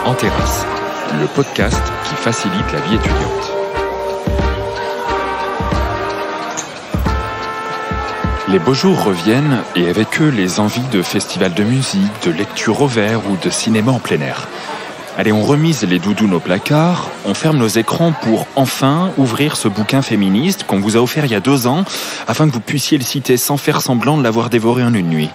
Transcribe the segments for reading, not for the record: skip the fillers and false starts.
En terrasse, le podcast qui facilite la vie étudiante. Les beaux jours reviennent et avec eux les envies de festivals de musique, de lecture au vert ou de cinéma en plein air. Allez, on remise les doudous au placard, on ferme nos écrans pour enfin ouvrir ce bouquin féministe qu'on vous a offert il y a 2 ans afin que vous puissiez le citer sans faire semblant de l'avoir dévoré en une nuit.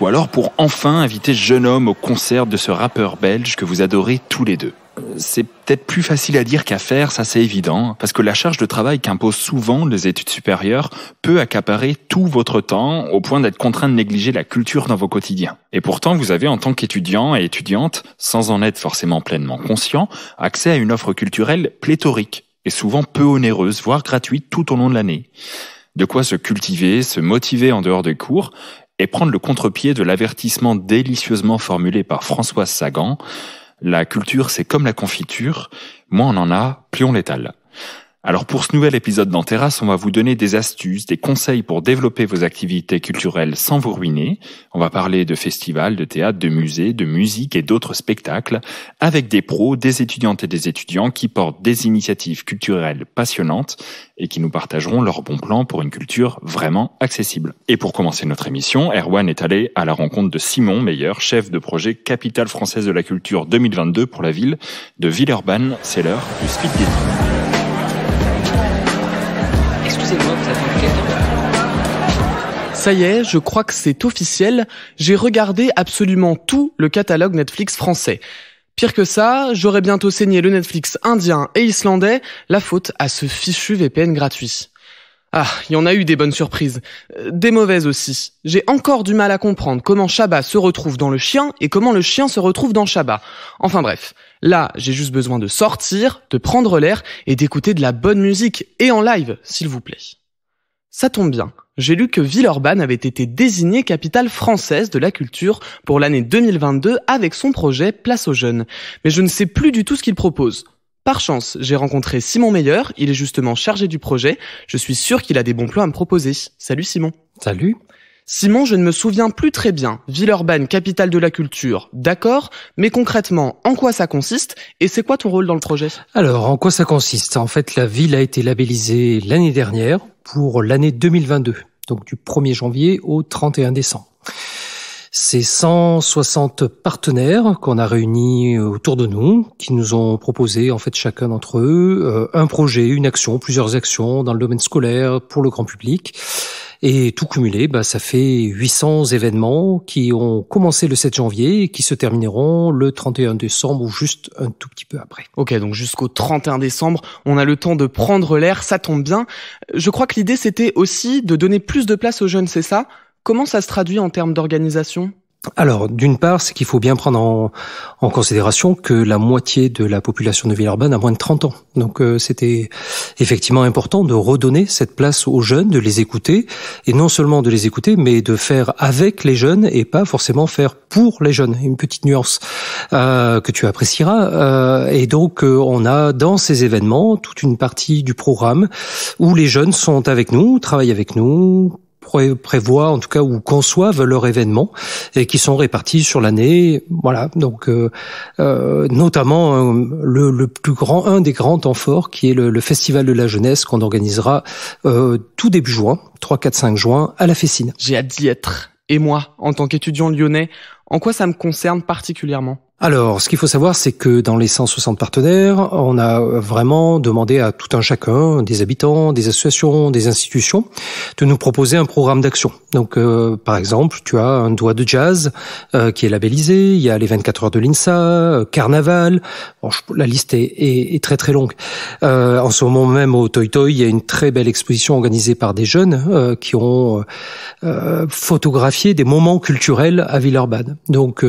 Ou alors pour enfin inviter ce jeune homme au concert de ce rappeur belge que vous adorez tous les deux. C'est peut-être plus facile à dire qu'à faire, ça c'est évident, parce que la charge de travail qu'imposent souvent les études supérieures peut accaparer tout votre temps au point d'être contraint de négliger la culture dans vos quotidiens. Et pourtant, vous avez en tant qu'étudiant et étudiante, sans en être forcément pleinement conscient, accès à une offre culturelle pléthorique et souvent peu onéreuse, voire gratuite tout au long de l'année. De quoi se cultiver, se motiver en dehors des cours et prendre le contre-pied de l'avertissement délicieusement formulé par Françoise Sagan. La culture, c'est comme la confiture. Moins on en a, plus on l'étale. Alors pour ce nouvel épisode d'En Terrasse, on va vous donner des astuces, des conseils pour développer vos activités culturelles sans vous ruiner. On va parler de festivals, de théâtre, de musées, de musique et d'autres spectacles avec des pros, des étudiantes et des étudiants qui portent des initiatives culturelles passionnantes et qui nous partageront leurs bons plans pour une culture vraiment accessible. Et pour commencer notre émission, Erwan est allé à la rencontre de Simon Meyer, chef de projet Capitale française de la culture 2022 pour la ville de Villeurbanne. C'est l'heure du speed dating. Ça y est, je crois que c'est officiel, j'ai regardé absolument tout le catalogue Netflix français. Pire que ça, j'aurais bientôt saigné le Netflix indien et islandais, la faute à ce fichu VPN gratuit. Ah, il y en a eu des bonnes surprises. Des mauvaises aussi. J'ai encore du mal à comprendre comment Chabat se retrouve dans le chien et comment le chien se retrouve dans Chabat. Enfin bref, là, j'ai juste besoin de sortir, de prendre l'air et d'écouter de la bonne musique et en live, s'il vous plaît. Ça tombe bien, j'ai lu que Villeurbanne avait été désignée capitale française de la culture pour l'année 2022 avec son projet Place aux Jeunes. Mais je ne sais plus du tout ce qu'il propose. Par chance, j'ai rencontré Simon Meyer, il est justement chargé du projet. Je suis sûr qu'il a des bons plans à me proposer. Salut Simon. Salut. Simon, je ne me souviens plus très bien. Villeurbanne, capitale de la culture, d'accord, mais concrètement, en quoi ça consiste et c'est quoi ton rôle dans le projet ? Alors, en quoi ça consiste ? En fait, la ville a été labellisée l'année dernière pour l'année 2022, donc du 1er janvier au 31 décembre. C'est 160 partenaires qu'on a réunis autour de nous, qui nous ont proposé, en fait, chacun d'entre eux, un projet, une action, plusieurs actions dans le domaine scolaire, pour le grand public. Et tout cumulé, ça fait 800 événements qui ont commencé le 7 janvier et qui se termineront le 31 décembre ou juste un tout petit peu après. Ok, donc jusqu'au 31 décembre, on a le temps de prendre l'air, ça tombe bien. Je crois que l'idée, c'était aussi de donner plus de place aux jeunes, c'est ça ? Comment ça se traduit en termes d'organisation ? Alors, d'une part, c'est qu'il faut bien prendre en considération que la moitié de la population de Villeurbanne a moins de 30 ans. Donc, c'était effectivement important de redonner cette place aux jeunes, de les écouter, et non seulement de les écouter, mais de faire avec les jeunes et pas forcément faire pour les jeunes. Une petite nuance que tu apprécieras. Et donc, on a dans ces événements toute une partie du programme où les jeunes sont avec nous, travaillent avec nous, prévoient en tout cas ou conçoivent leur événement et qui sont répartis sur l'année. Voilà, donc notamment un des grands temps forts qui est le Festival de la jeunesse qu'on organisera tout début juin, 3, 4, 5 juin à la Fessine. J'ai hâte d'y être. Et moi, en tant qu'étudiant lyonnais, en quoi ça me concerne particulièrement ? Alors, ce qu'il faut savoir, c'est que dans les 160 partenaires, on a vraiment demandé à tout un chacun, des habitants, des associations, des institutions, de nous proposer un programme d'action. Donc, par exemple, tu as un doigt de jazz qui est labellisé, il y a les 24 heures de l'INSA, carnaval, bon, la liste est très très longue. En ce moment même au Toy Toy, il y a une très belle exposition organisée par des jeunes qui ont photographié des moments culturels à Villeurbanne. Donc,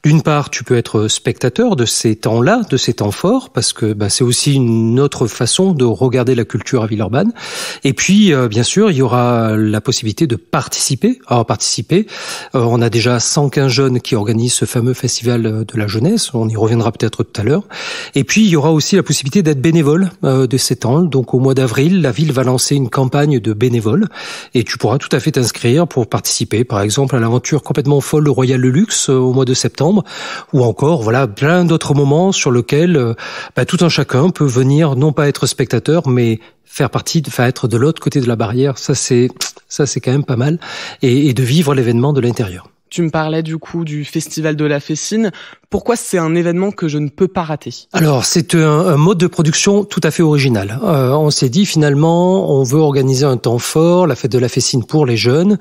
d'une part, tu peux être spectateur de ces temps-là, de ces temps forts, parce que c'est aussi une autre façon de regarder la culture à Villeurbanne. Et puis, bien sûr, il y aura la possibilité de participer. Alors, on a déjà 115 jeunes qui organisent ce fameux festival de la jeunesse. On y reviendra peut-être tout à l'heure. Et puis, il y aura aussi la possibilité d'être bénévole de ces temps. Donc, au mois d'avril, la ville va lancer une campagne de bénévoles et tu pourras tout à fait t'inscrire pour participer, par exemple, à l'aventure complètement folle, le Royal Deluxe au mois de septembre, ou encore encore, voilà, plein d'autres moments sur lesquels tout un chacun peut venir, non pas être spectateur, mais faire partie, être de l'autre côté de la barrière. Ça c'est quand même pas mal, et de vivre l'événement de l'intérieur. Tu me parlais du coup du Festival de la Fessine. Pourquoi c'est un événement que je ne peux pas rater? Alors, c'est un mode de production tout à fait original. On s'est dit finalement, on veut organiser un temps fort, la fête de la Fessine pour les jeunes,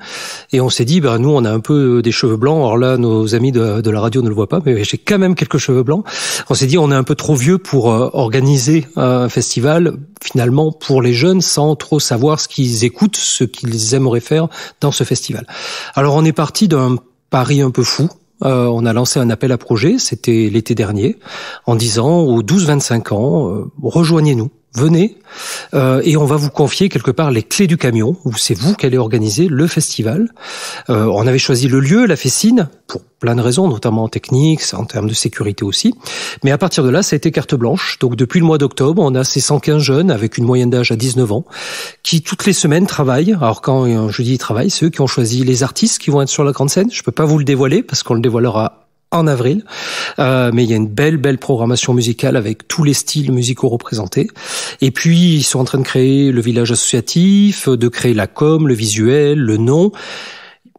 et on s'est dit, nous on a un peu des cheveux blancs. Alors là, nos amis de la radio ne le voient pas, mais j'ai quand même quelques cheveux blancs. On s'est dit, on est un peu trop vieux pour organiser un festival finalement pour les jeunes sans trop savoir ce qu'ils écoutent, ce qu'ils aimeraient faire dans ce festival. Alors on est parti d'un pari un peu fou. On a lancé un appel à projet, c'était l'été dernier, en disant aux 12-25 ans, rejoignez-nous, venez, et on va vous confier quelque part les clés du camion, où c'est vous qui allez organiser le festival. On avait choisi le lieu, la Fessine, pour plein de raisons, notamment techniques, en termes de sécurité aussi. Mais à partir de là, ça a été carte blanche. Donc depuis le mois d'octobre, on a ces 115 jeunes avec une moyenne d'âge à 19 ans qui toutes les semaines travaillent. Alors quand je dis travaillent, c'est eux qui ont choisi les artistes qui vont être sur la grande scène. Je peux pas vous le dévoiler parce qu'on le dévoilera en avril. Mais il y a une belle programmation musicale avec tous les styles musicaux représentés. Et puis ils sont en train de créer le village associatif, de créer la com, le visuel, le nom.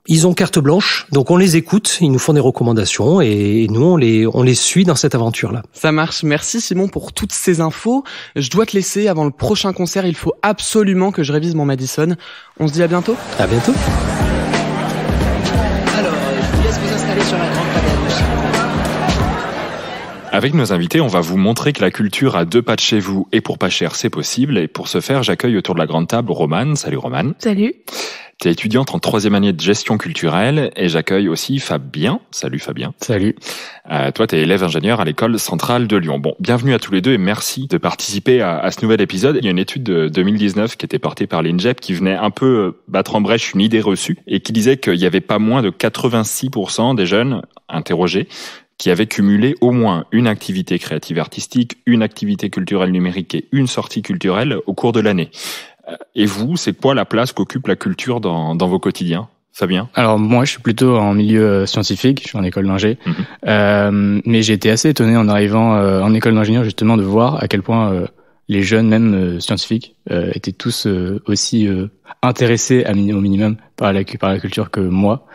Ils ont carte blanche, donc on les écoute, ils nous font des recommandations et nous on les suit dans cette aventure-là. Ça marche, merci Simon pour toutes ces infos. Je dois te laisser avant le prochain concert, il faut absolument que je révise mon Madison. On se dit à bientôt. À bientôt. Alors, je vous laisse vous installer sur la grande table à gauche. Avec nos invités, on va vous montrer que la culture à 2 pas de chez vous et pour pas cher, c'est possible. Et pour ce faire, j'accueille autour de la grande table Romane. Salut Romane. Salut. Tu es étudiante en 3e année de gestion culturelle et j'accueille aussi Fabien. Salut Fabien. Salut. Toi, tu es élève ingénieur à l'école centrale de Lyon. Bon, bienvenue à tous les deux et merci de participer à ce nouvel épisode. Il y a une étude de 2019 qui était portée par l'INJEP qui venait un peu battre en brèche une idée reçue et qui disait qu'il y avait pas moins de 86% des jeunes interrogés qui avaient cumulé au moins une activité créative artistique, une activité culturelle numérique et une sortie culturelle au cours de l'année. Et vous, c'est quoi la place qu'occupe la culture dans vos quotidiens, Fabien? Alors moi, je suis plutôt en milieu scientifique, je suis en école d'ingé, mais j'ai été assez étonné en arrivant en école d'ingénieur justement de voir à quel point les jeunes, même scientifiques, étaient tous aussi intéressés au minimum par la culture que moi,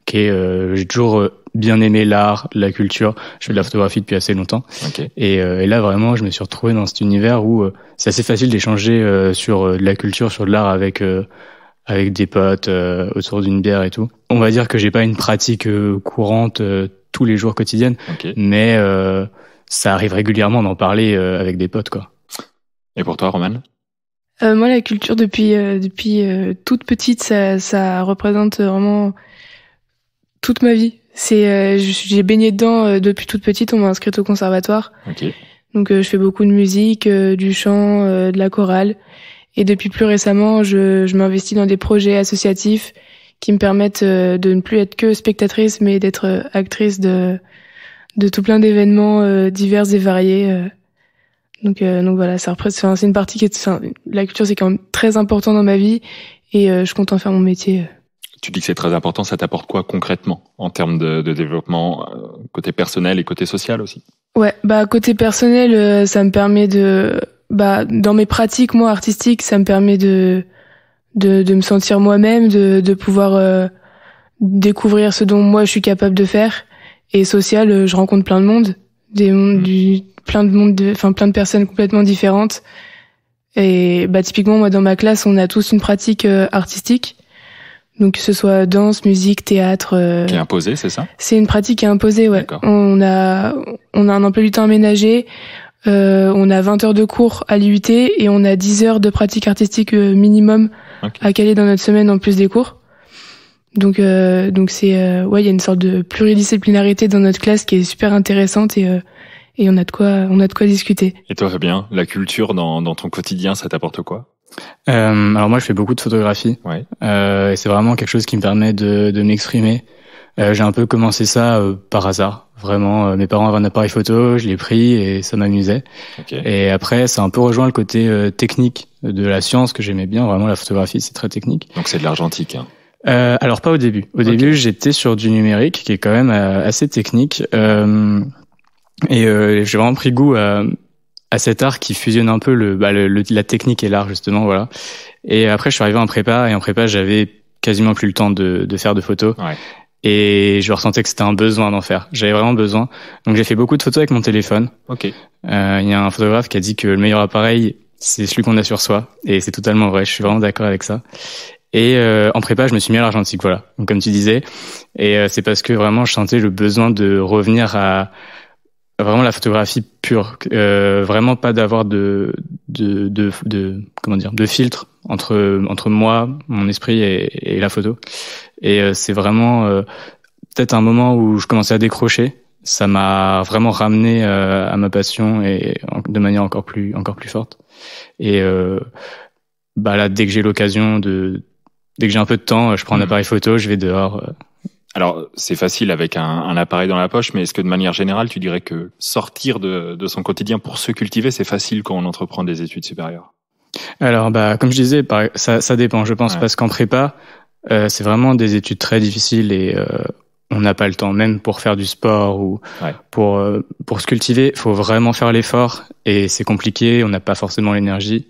j'ai toujours bien aimé l'art, la culture. Je fais de la photographie depuis assez longtemps. Okay. Et là, vraiment, je me suis retrouvé dans cet univers où c'est assez facile d'échanger sur de la culture, sur de l'art avec des potes autour d'une bière et tout. On va dire que j'ai pas une pratique courante tous les jours quotidienne, mais ça arrive régulièrement d'en parler avec des potes, quoi. Et pour toi, Romane? Moi, la culture depuis toute petite, ça représente vraiment toute ma vie. J'ai baigné dedans depuis toute petite. On m'a inscrite au conservatoire. Donc je fais beaucoup de musique, du chant, de la chorale. Et depuis plus récemment, je m'investis dans des projets associatifs qui me permettent de ne plus être que spectatrice, mais d'être actrice de tout plein d'événements divers et variés. Donc voilà, c'est une partie la culture, c'est quand même très important dans ma vie et je compte en faire mon métier. Tu dis que c'est très important, ça t'apporte quoi concrètement en termes de développement côté personnel et côté social aussi? Ouais, côté personnel, ça me permet dans mes pratiques moi artistiques, ça me permet de me sentir moi-même, de pouvoir découvrir ce dont moi je suis capable de faire. Et social, je rencontre plein de monde, plein de personnes complètement différentes. Et typiquement moi dans ma classe, on a tous une pratique artistique. Donc que ce soit danse, musique, théâtre. Qui est imposée, c'est ça? C'est une pratique qui est imposée, ouais. D'accord. On a un emploi du temps aménagé. On a 20 heures de cours à l'IUT et on a 10 heures de pratique artistique minimum à caler dans notre semaine en plus des cours. Donc c'est il y a une sorte de pluridisciplinarité dans notre classe qui est super intéressante et on a de quoi discuter. Et toi Fabien, la culture dans ton quotidien, ça t'apporte quoi? Alors moi je fais beaucoup de photographie. Ouais. Et c'est vraiment quelque chose qui me permet de m'exprimer. J'ai un peu commencé ça par hasard. Vraiment, mes parents avaient un appareil photo, je l'ai pris et ça m'amusait. Et après, ça a un peu rejoint le côté technique de la science que j'aimais bien. Vraiment, la photographie, c'est très technique. Donc c'est de l'argentique, hein. Alors pas au début. Au début, j'étais sur du numérique qui est quand même assez technique. Et j'ai vraiment pris goût à cet art qui fusionne un peu la technique et l'art, justement, voilà. Et après, je suis arrivé en prépa, et en prépa, j'avais quasiment plus le temps de faire de photos. Ouais. Et je ressentais que c'était un besoin d'en faire. J'avais vraiment besoin. Donc j'ai fait beaucoup de photos avec mon téléphone. Ok. Il y a un photographe qui a dit que le meilleur appareil, c'est celui qu'on a sur soi. Et c'est totalement vrai. Je suis vraiment d'accord avec ça. Et en prépa, je me suis mis à l'argentique, voilà. Donc comme tu disais. Et c'est parce que vraiment, je sentais le besoin de revenir à vraiment la photographie pure. Vraiment pas d'avoir de filtre entre moi, mon esprit et la photo. Et c'est vraiment peut-être un moment où je commençais à décrocher. Ça m'a vraiment ramené à ma passion et de manière encore plus forte. Et là, dès que j'ai l'occasion dès que j'ai un peu de temps, je prends un appareil photo, je vais dehors. Alors, c'est facile avec un appareil dans la poche, mais est-ce que de manière générale, tu dirais que sortir de son quotidien pour se cultiver, c'est facile quand on entreprend des études supérieures? Alors, comme je disais, ça dépend, je pense, parce qu'en prépa, c'est vraiment des études très difficiles et on n'a pas le temps, même pour faire du sport ou pour se cultiver, il faut vraiment faire l'effort et c'est compliqué, on n'a pas forcément l'énergie.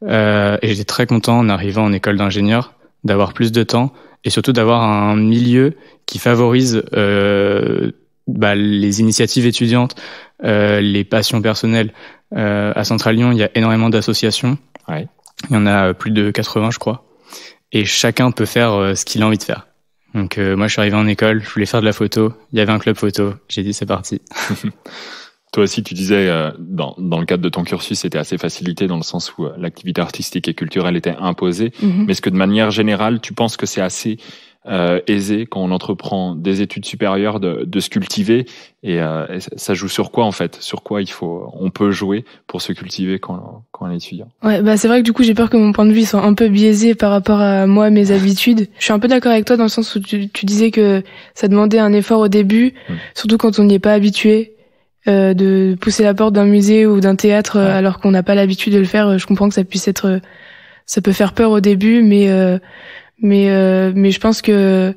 Et j'étais très content en arrivant en école d'ingénieur d'avoir plus de temps et surtout d'avoir un milieu qui favorise les initiatives étudiantes, les passions personnelles. À Centrale Lyon, il y a énormément d'associations. Ouais. Il y en a plus de 80, je crois. Et chacun peut faire ce qu'il a envie de faire. Donc moi, je suis arrivé en école, je voulais faire de la photo. Il y avait un club photo. J'ai dit, c'est parti. Toi aussi, tu disais, dans le cadre de ton cursus, c'était assez facilité dans le sens où l'activité artistique et culturelle était imposée. Mhm. Mais est-ce que de manière générale, tu penses que c'est assez aisé quand on entreprend des études supérieures de se cultiver et ça joue sur quoi en fait? Sur quoi on peut jouer pour se cultiver quand on est étudiant? Ouais, c'est vrai que du coup j'ai peur que mon point de vue soit un peu biaisé par rapport à moi, mes habitudes. Je suis un peu d'accord avec toi dans le sens où tu disais que ça demandait un effort au début, surtout quand on n'y est pas habitué. De pousser la porte d'un musée ou d'un théâtre alors qu'on n'a pas l'habitude de le faire, je comprends que ça peut faire peur au début, mais je pense que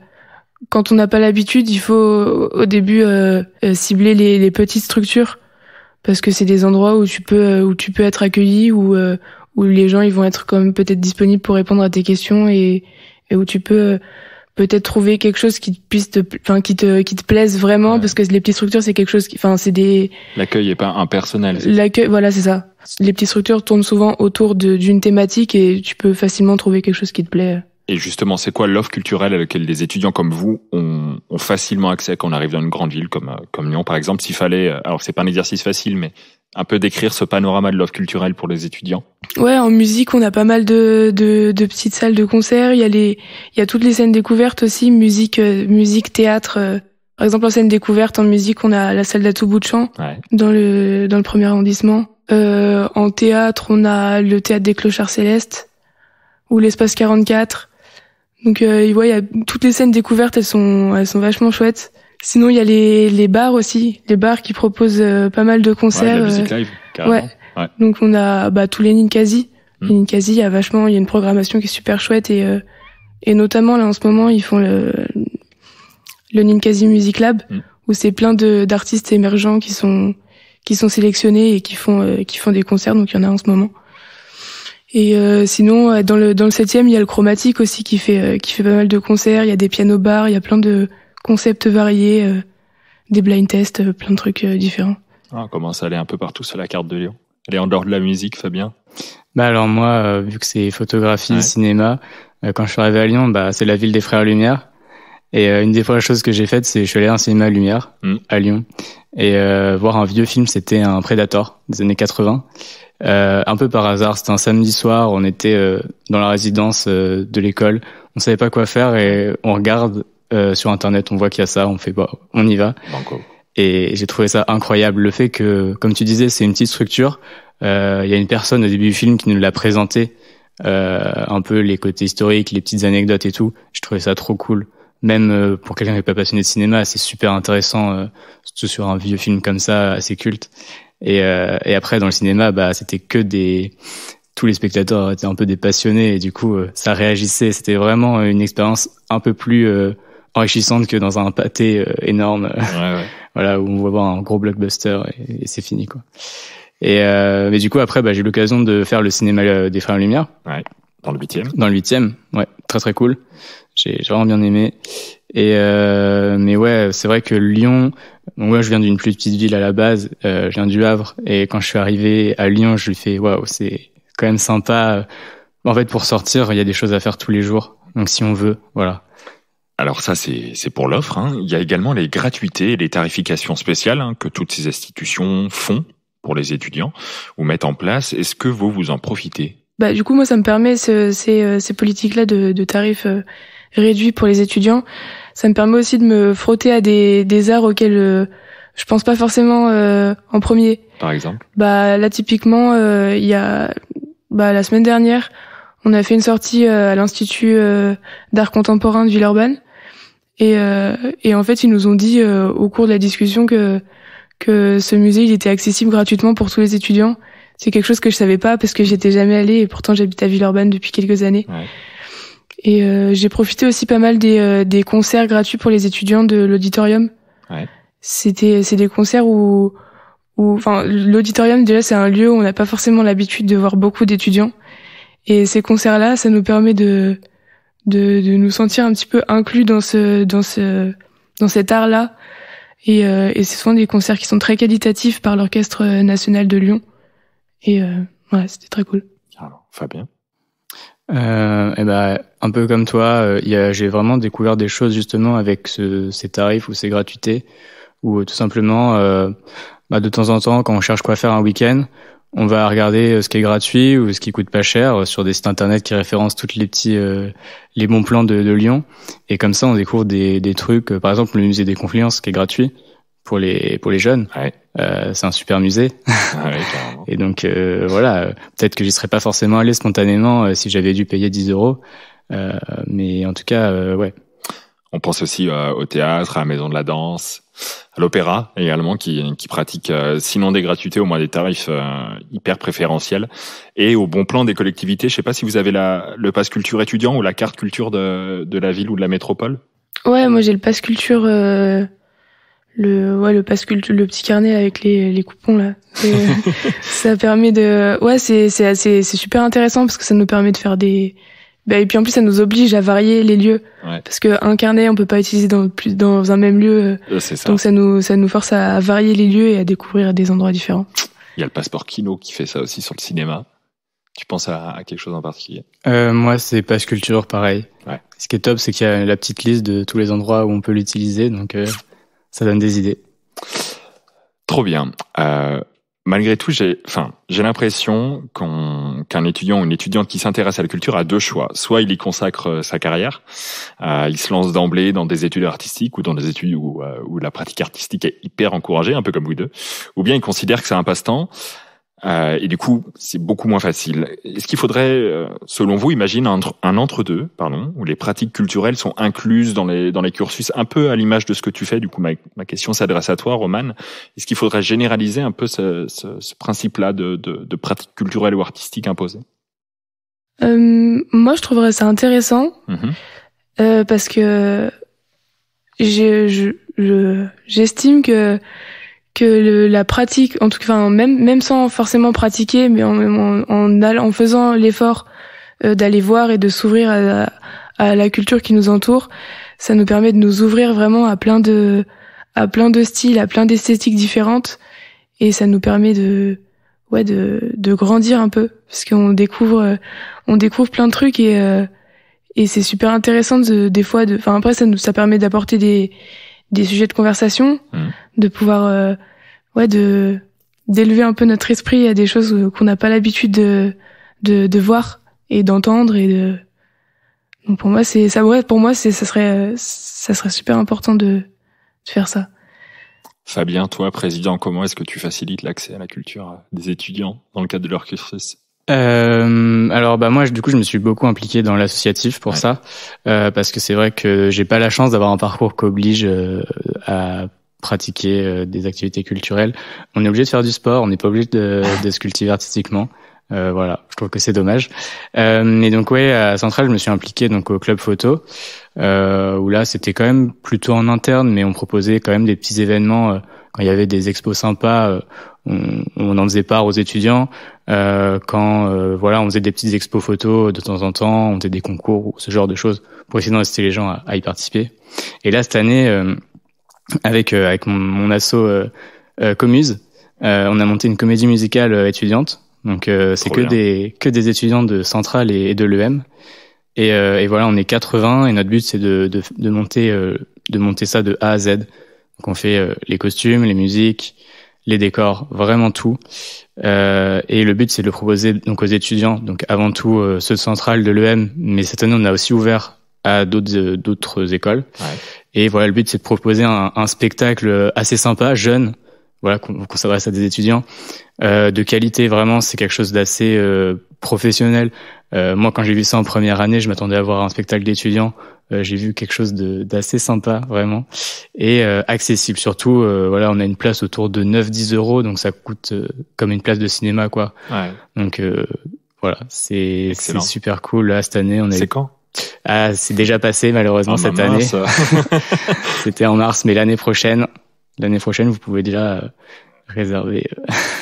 quand on n'a pas l'habitude, il faut au début cibler les petites structures parce que c'est des endroits où tu peux être accueilli, où les gens ils vont être comme peut-être disponibles pour répondre à tes questions et où tu peux peut-être trouver quelque chose qui puisse qui te plaise vraiment, parce que les petites structures c'est quelque chose l'accueil est pas impersonnel. L'accueil, voilà, c'est ça. Les petites structures tournent souvent autour d'une thématique et tu peux facilement trouver quelque chose qui te plaît. Et justement, c'est quoi l'offre culturelle à laquelle des étudiants comme vous ont facilement accès quand on arrive dans une grande ville comme Lyon, par exemple? S'il fallait, alors c'est pas un exercice facile, mais un peu décrire ce panorama de l'offre culturelle pour les étudiants. Ouais, en musique, on a pas mal de petites salles de concert. Il y a toutes les scènes découvertes aussi, musique, théâtre. Par exemple, en scène découverte, en musique, on a la salle d'Atou Bout-de-Champ dans le 1er arrondissement. En théâtre, on a le théâtre des Clochards Célestes ou l'espace 44. Donc, il y a toutes les scènes découvertes, elles sont vachement chouettes. Sinon, il y a les bars aussi, les bars qui proposent pas mal de concerts. La musique live, carrément. Ouais. Donc, on a tous les Ninkasi. Les Ninkasi, il y a une programmation qui est super chouette et notamment là en ce moment, ils font le Ninkasi Music Lab où c'est plein d'artistes émergents qui sont sélectionnés et qui font des concerts. Donc, il y en a en ce moment. Et sinon, dans le 7e, il y a le Chromatique aussi qui fait pas mal de concerts. Il y a des pianos bars, il y a plein de concepts variés, des blind tests, plein de trucs différents. On commence à aller un peu partout sur la carte de Lyon. Aller en dehors de la musique, Fabien? Alors moi, vu que c'est photographie, cinéma, quand je suis arrivé à Lyon, c'est la ville des Frères Lumière. Et une des premières choses que j'ai faites, c'est je suis allé à un cinéma Lumière à Lyon et voir un vieux film. C'était un Predator des années 80. Un peu par hasard, c'était un samedi soir, on était dans la résidence de l'école, on savait pas quoi faire et on regarde sur internet, on voit qu'il y a ça, on fait on y va. Banco. Et j'ai trouvé ça incroyable, le fait que, comme tu disais, c'est une petite structure. Il y a une personne au début du film qui nous l'a présenté, un peu les côtés historiques, les petites anecdotes et tout. Je trouvais ça trop cool. Même pour quelqu'un qui n'est pas passionné de cinéma, c'est super intéressant, surtout sur un vieux film comme ça, assez culte. Et après dans le cinéma, c'était que tous les spectateurs étaient un peu des passionnés et du coup ça réagissait. C'était vraiment une expérience un peu plus enrichissante que dans un pâté énorme. Ouais. Voilà, où on va voir un gros blockbuster et c'est fini, quoi. Et mais du coup après, j'ai eu l'occasion de faire le cinéma des Frères Lumière. Ouais. Dans le 8e. Dans le 8e, ouais, très très cool. J'ai vraiment bien aimé. Et mais ouais, c'est vrai que Lyon, moi je viens d'une plus petite ville à la base, je viens du Havre, et quand je suis arrivé à Lyon, je lui fais waouh, c'est quand même sympa. En fait, pour sortir, il y a des choses à faire tous les jours. Donc si on veut, voilà. Alors ça, c'est pour l'offre, hein. Il y a également les gratuités et les tarifications spéciales, hein, que toutes ces institutions font pour les étudiants ou mettent en place. Est-ce que vous en profitez? Du coup, moi, ça me permet ces politiques-là de tarifs réduits pour les étudiants. Ça me permet aussi de me frotter à des arts auxquels je pense pas forcément en premier. Par exemple? Là, typiquement, il y a la semaine dernière, on a fait une sortie à l'Institut d'art contemporain de Villeurbanne. Et en fait, ils nous ont dit au cours de la discussion que ce musée, il était accessible gratuitement pour tous les étudiants. C'est quelque chose que je savais pas parce que j'étais jamais allée et pourtant j'habite à Villeurbanne depuis quelques années. Ouais. Et j'ai profité aussi pas mal des concerts gratuits pour les étudiants de l'auditorium. Ouais. C'est des concerts où l'auditorium déjà c'est un lieu où on n'a pas forcément l'habitude de voir beaucoup d'étudiants. Et ces concerts-là, ça nous permet de nous sentir un petit peu inclus dans cet art-là. Et c'est souvent des concerts qui sont très qualitatifs par l'Orchestre national de Lyon. Et c'était très cool. Alors, Fabien? Un peu comme toi, j'ai vraiment découvert des choses justement avec ces tarifs ou ces gratuités, ou tout simplement, de temps en temps, quand on cherche quoi faire un week-end, on va regarder ce qui est gratuit ou ce qui coûte pas cher sur des sites internet qui référencent toutes les bons plans de Lyon. Et comme ça, on découvre des trucs. Par exemple, le musée des Confluences qui est gratuit pour les jeunes. Ouais. C'est un super musée. Ouais, et donc voilà, peut-être que j'y serais pas forcément allé spontanément si j'avais dû payer 10 €. Mais en tout cas, ouais. On pense aussi au théâtre, à la Maison de la Danse, à l'Opéra également, qui pratique sinon des gratuités, au moins des tarifs hyper préférentiels, et au bon plan des collectivités. Je sais pas si vous avez le pass culture étudiant ou la carte culture de la ville ou de la métropole. Ouais, moi j'ai le pass culture, le pass culture, le petit carnet avec les coupons là. Ça permet c'est super intéressant parce que ça nous permet de faire et puis en plus ça nous oblige à varier les lieux, ouais. Parce que un carnet on peut pas utiliser dans un même lieu, c'est ça. Donc ça nous force à varier les lieux et à découvrir des endroits différents. Il y a le passeport Kino qui fait ça aussi sur le cinéma. Tu penses à quelque chose en particulier? Moi c'est Pass Culture, pareil. Ouais. Ce qui est top, c'est qu'il y a la petite liste de tous les endroits où on peut l'utiliser, donc ça donne des idées. Trop bien. Malgré tout, j'ai l'impression qu'un étudiant ou une étudiante qui s'intéresse à la culture a deux choix. Soit il y consacre sa carrière, il se lance d'emblée dans des études artistiques ou dans des études où la pratique artistique est hyper encouragée, un peu comme vous deux. Ou bien il considère que c'est un passe-temps, et du coup, c'est beaucoup moins facile. Est-ce qu'il faudrait, selon vous, imaginer un entre-deux, où les pratiques culturelles sont incluses dans les cursus, un peu à l'image de ce que tu fais? Du coup, ma question s'adresse à toi, Romane. Est-ce qu'il faudrait généraliser un peu ce principe-là de pratiques culturelles ou artistiques imposées? Moi, je trouverais ça intéressant, parce que j'estime que la pratique, en tout cas, même sans forcément pratiquer, mais en faisant l'effort d'aller voir et de s'ouvrir à la culture qui nous entoure, ça nous permet de nous ouvrir vraiment à plein de styles, à plein d'esthétiques différentes, et ça nous permet de grandir un peu, parce qu'on découvre plein de trucs, et c'est super intéressant des fois après ça permet d'apporter des sujets de conversation, de pouvoir d'élever un peu notre esprit à des choses qu'on n'a pas l'habitude de voir et d'entendre, donc pour moi ça serait super important de faire ça. Fabien, toi, président, comment est-ce que tu facilites l'accès à la culture des étudiants dans le cadre de leur cursus? Alors moi du coup je me suis beaucoup impliqué dans l'associatif pour ça, parce que c'est vrai que j'ai pas la chance d'avoir un parcours qui oblige à pratiquer des activités culturelles. On est obligé de faire du sport, on n'est pas obligé de se cultiver artistiquement. Voilà, je trouve que c'est dommage. Mais donc à Centrale, je me suis impliqué donc au club photo, où là c'était quand même plutôt en interne, mais on proposait quand même des petits événements quand il y avait des expos sympas. On en faisait part aux étudiants. Quand voilà, on faisait des petites expos photos de temps en temps, on faisait des concours ou ce genre de choses pour essayer d'inciter les gens à y participer. Et là cette année, avec mon asso Comuse, on a monté une comédie musicale étudiante. Donc c'est que des étudiants de Centrale et de l'EM. Et voilà, on est 80 et notre but c'est de monter ça de A à Z. Donc on fait les costumes, les musiques, les décors, vraiment tout. Et le but c'est de le proposer donc aux étudiants, donc avant tout ceux de Centrale, de l'EM, mais cette année on a aussi ouvert à d'autres écoles. Ouais. Et voilà, le but c'est de proposer un spectacle assez sympa, jeune, voilà, qu'on s'adresse à des étudiants, de qualité. Vraiment, c'est quelque chose d'assez professionnel. Moi, quand j'ai vu ça en première année, je m'attendais à voir un spectacle d'étudiants. J'ai vu quelque chose d'assez sympa, vraiment, et accessible. Surtout, voilà, on a une place autour de 9-10 €, donc ça coûte comme une place de cinéma, quoi. Ouais. Donc voilà, c'est super cool. Là, cette année, on a. C'est quand? Ah, c'est déjà passé malheureusement cette année. C'était en mars, mais l'année prochaine, vous pouvez déjà réserver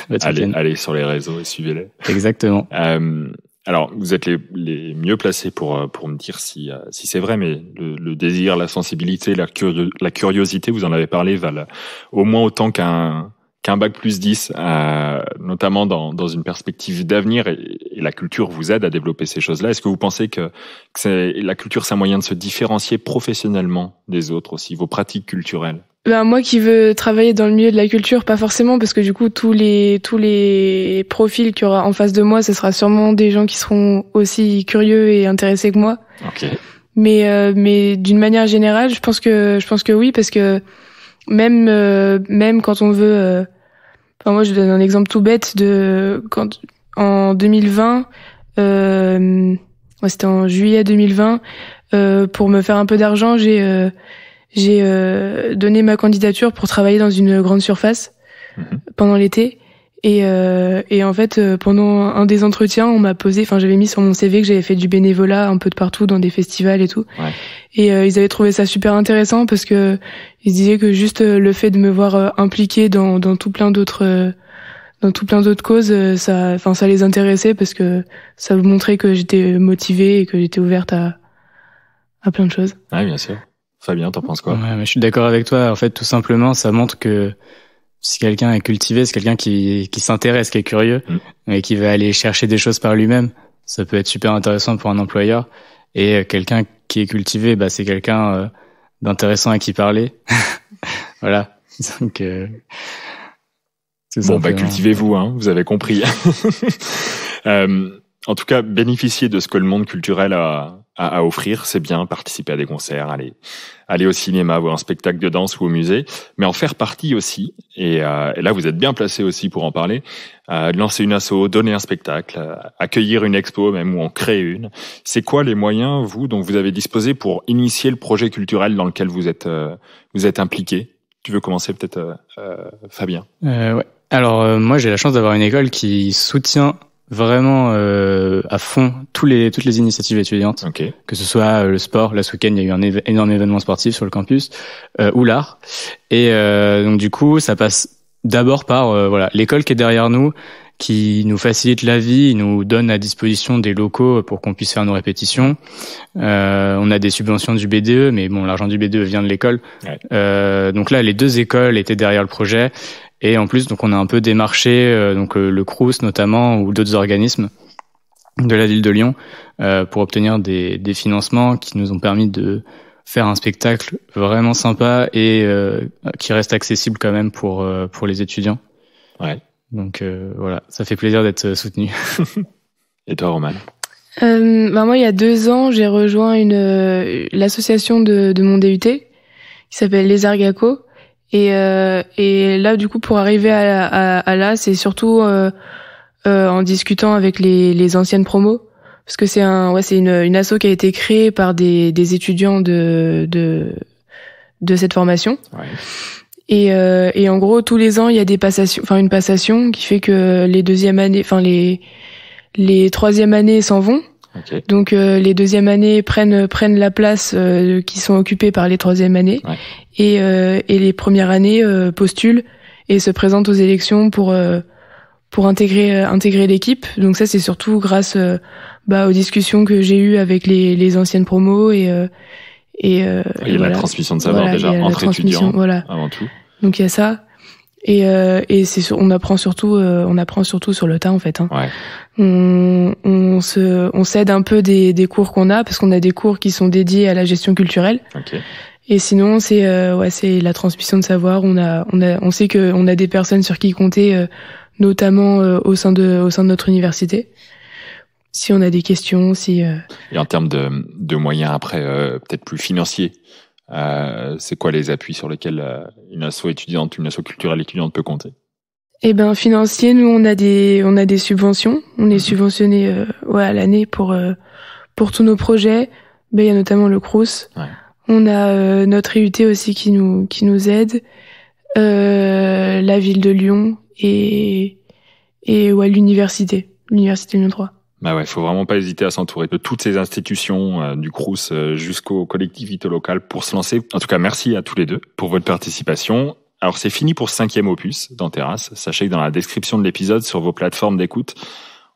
votre week-end. Allez sur les réseaux et suivez-les. Exactement. Alors, vous êtes les mieux placés pour me dire si c'est vrai, mais le désir, la sensibilité, la curiosité, vous en avez parlé, valent au moins autant qu'un bac+10, notamment dans une perspective d'avenir, et la culture vous aide à développer ces choses-là. Est-ce que vous pensez que la culture, c'est un moyen de se différencier professionnellement des autres aussi, vos pratiques culturelles? Ben, moi qui veux travailler dans le milieu de la culture, pas forcément, parce que du coup tous les profils qu'il y aura en face de moi, ce sera sûrement des gens qui seront aussi curieux et intéressés que moi. Okay. Mais d'une manière générale, je pense que oui, parce que même quand on veut, enfin moi je donne un exemple tout bête de quand en 2020, c'était en juillet 2020, pour me faire un peu d'argent, j'ai donné ma candidature pour travailler dans une grande surface pendant l'été. Et en fait, pendant un des entretiens, on m'a posé, enfin, j'avais mis sur mon CV que j'avais fait du bénévolat un peu de partout dans des festivals et tout. Ouais. Et ils avaient trouvé ça super intéressant parce que ils disaient que juste le fait de me voir impliquée dans tout plein d'autres causes, ça les intéressait parce que ça montrait que j'étais motivée et que j'étais ouverte à plein de choses. Ouais, bien sûr. Fabien, t'en penses quoi? Ouais, mais je suis d'accord avec toi. En fait, tout simplement, ça montre que si quelqu'un est cultivé, c'est quelqu'un qui s'intéresse, qui est curieux et qui va aller chercher des choses par lui-même. Ça peut être super intéressant pour un employeur. Et quelqu'un qui est cultivé, bah c'est quelqu'un d'intéressant à qui parler. Voilà. Donc bon, bah cultivez-vous, hein. Vous avez compris. En tout cas, bénéficier de ce que le monde culturel a à offrir, c'est bien. Participer à des concerts, aller au cinéma, voir un spectacle de danse ou au musée, mais en faire partie aussi. Et là, vous êtes bien placé aussi pour en parler. Lancer une asso, donner un spectacle, accueillir une expo même ou en créer une. C'est quoi les moyens, vous, dont vous avez disposé pour initier le projet culturel dans lequel vous êtes impliqué? Tu veux commencer peut-être, Fabien? Ouais. Alors moi, j'ai la chance d'avoir une école qui soutient vraiment à fond toutes les initiatives étudiantes, okay. Que ce soit le sport. Là, ce week-end, il y a eu un énorme événement sportif sur le campus, ou l'art. Et donc du coup, ça passe d'abord par voilà, l'école qui est derrière nous, qui nous facilite la vie, nous donne à disposition des locaux pour qu'on puisse faire nos répétitions. On a des subventions du BDE, mais bon, l'argent du BDE vient de l'école. Ouais. Donc là, les deux écoles étaient derrière le projet. Et en plus, donc on a un peu démarché donc le Crous notamment ou d'autres organismes de la ville de Lyon pour obtenir des financements qui nous ont permis de faire un spectacle vraiment sympa et qui reste accessible quand même pour les étudiants. Ouais. Donc voilà, ça fait plaisir d'être soutenu. Et toi, Roman? Moi, il y a 2 ans, j'ai rejoint l'association de mon DUT qui s'appelle Les Argaco. Et là, du coup, pour arriver à là, c'est surtout en discutant avec les anciennes promos, parce que c'est une asso qui a été créée par des étudiants de cette formation. Ouais. Et en gros, tous les ans, il y a une passation qui fait que les deuxièmes années, enfin les troisième années s'en vont. Okay. Donc les deuxièmes années prennent la place qui sont occupées par les troisièmes années, et les premières années postulent et se présentent aux élections pour intégrer l'équipe. Donc ça, c'est surtout grâce aux discussions que j'ai eues avec les anciennes promos et la transmission de savoir déjà entre étudiants avant tout. Donc il y a ça. Et on apprend surtout sur le tas en fait. On s'aide un peu des cours qu'on a, parce qu'on a des cours qui sont dédiés à la gestion culturelle. Okay. Et sinon c'est la transmission de savoir. On sait que on a des personnes sur qui compter, notamment au sein de notre université. Si on a des questions, Et en termes de moyens après, peut-être plus financiers. C'est quoi les appuis sur lesquels une asso culturelle étudiante peut compter? Eh ben, financier, nous on a des subventions. On est subventionné à l'année pour tous nos projets. Il y a notamment le Crous. Ouais. On a notre IUT aussi qui nous aide, la ville de Lyon et l'université Lyon 3. Faut vraiment pas hésiter à s'entourer de toutes ces institutions, du Crous jusqu'aux collectivités locales pour se lancer. En tout cas, merci à tous les deux pour votre participation. Alors, c'est fini pour ce 5e opus dans Terrasse. Sachez que dans la description de l'épisode, sur vos plateformes d'écoute,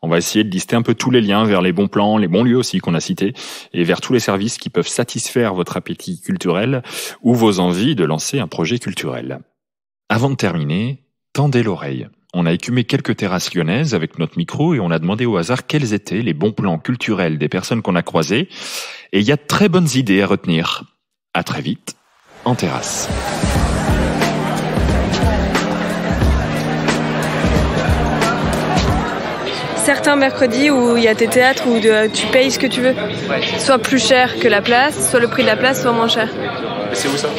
on va essayer de lister un peu tous les liens vers les bons plans, les bons lieux aussi qu'on a cités, et vers tous les services qui peuvent satisfaire votre appétit culturel ou vos envies de lancer un projet culturel. Avant de terminer, tendez l'oreille. On a écumé quelques terrasses lyonnaises avec notre micro et on a demandé au hasard quels étaient les bons plans culturels des personnes qu'on a croisées. Et il y a de très bonnes idées à retenir. À très vite, en terrasse. Certains mercredis où il y a tes théâtres où tu payes ce que tu veux. Soit plus cher que la place, soit le prix de la place, soit moins cher. C'est où ça?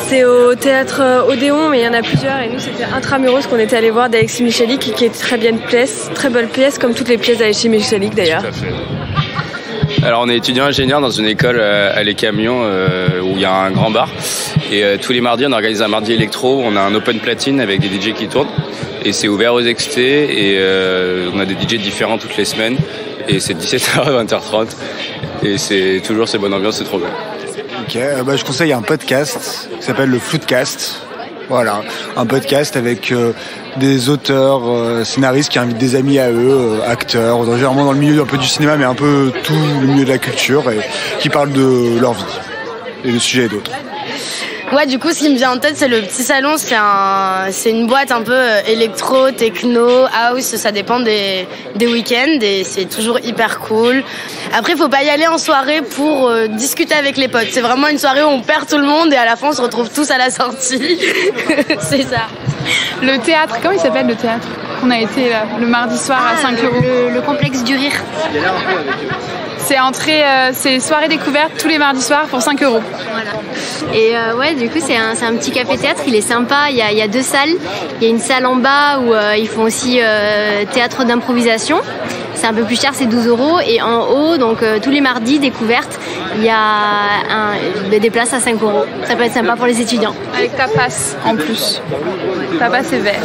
C'est au théâtre Odéon, mais il y en a plusieurs. Et nous, c'était Intramuros qu'on était allé voir d'Alexis Michalik, qui est très belle pièce, comme toutes les pièces d'Alexis Michalik d'ailleurs. Tout à fait. Alors on est étudiant ingénieur dans une école à Les Camions où il y a un grand bar. Et tous les mardis, on organise un mardi électro. On a un open platine avec des DJ qui tournent. Et c'est ouvert aux extés. Et on a des DJ différents toutes les semaines. Et c'est de 17h à 20h30. Et c'est toujours cette bonne ambiance, c'est trop bien. Ok, je conseille un podcast qui s'appelle le Floodcast. Voilà, un podcast avec des auteurs, scénaristes qui invitent des amis à eux, acteurs, généralement dans le milieu un peu du cinéma, mais un peu tout le milieu de la culture, et qui parlent de leur vie et de sujets d'autres. Ouais, du coup, ce qui me vient en tête, c'est le Petit Salon. C'est une boîte un peu électro, techno, house. Ça dépend des week-ends et c'est toujours hyper cool. Après, faut pas y aller en soirée pour discuter avec les potes. C'est vraiment une soirée où on perd tout le monde et à la fin, on se retrouve tous à la sortie. C'est ça. Le théâtre, comment il s'appelle le théâtre? On a été là, le mardi soir à 5 €. Le complexe du rire. C'est soirée découverte tous les mardis soirs pour 5 €. Voilà. Et du coup, c'est un petit café-théâtre, il est sympa. Il y a 2 salles. Il y a une salle en bas où ils font aussi théâtre d'improvisation. C'est un peu plus cher, c'est 12 €. Et en haut, donc tous les mardis, découverte, il y a des places à 5 €. Ça peut être sympa pour les étudiants. Avec tapas en plus. Tapas et verre.